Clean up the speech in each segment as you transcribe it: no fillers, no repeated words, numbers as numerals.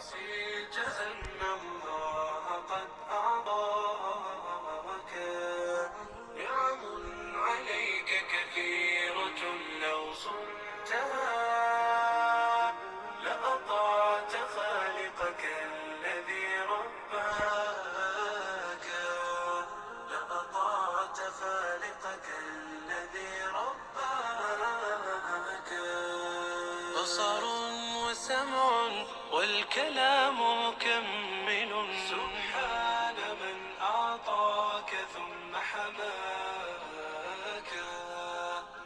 نسيت أن الله قد أعطاك نعم عليك كثيرة، لو صنتها لأطعت خالقك الذي رباك، لأطعت خالقك الذي رباك. بصر وسمع والكلام مكمل، سبحان من أعطاك ثم حماك.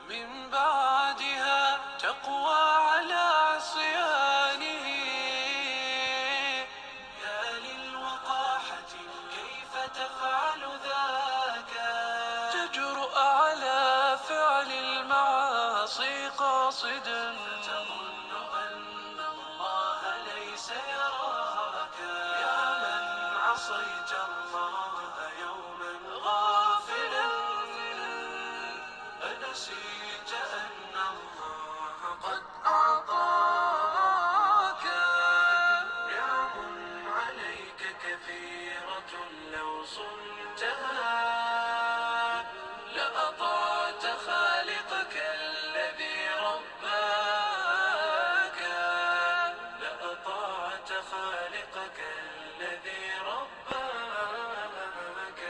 من بعدها تقوى على عصيانه، يا للوقاحة كيف تفعل ذاك. تجرؤ على فعل المعاصي قاصدا، فتظن أن الله ليس يراك. يا من عصيت الله يوما غافلا، أنسيت أن الله قد أعطاك نعم عليك كثيرة، لو صنتها لأطعت خالقك الذي رباك، لأطعت خالقك الذي رباك.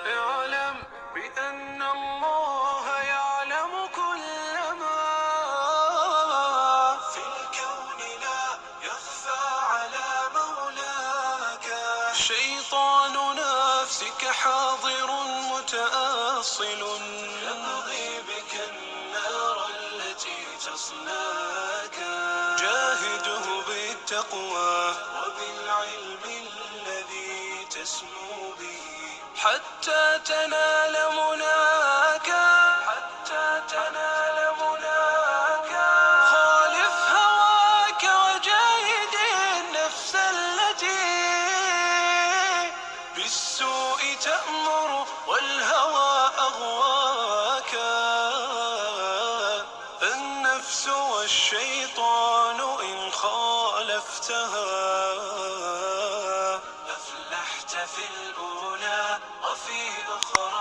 اعلم بأن الله يعلم كل ما في الكون، لا يخفى على مولاك. شيطان نفسك حاضر متأصل، يبغي بك النار التي تصلاك. جاهده بالتقوى وبالعلم الذي تسمو به، حتى تنال مناك، حتى تنال مناك. خالف هواك وجاهد النفس التي بالسوء تأمر والهوى أغواك. النفس والشيطان إن خالفتها أفلحت في الأولى وفي أخرى.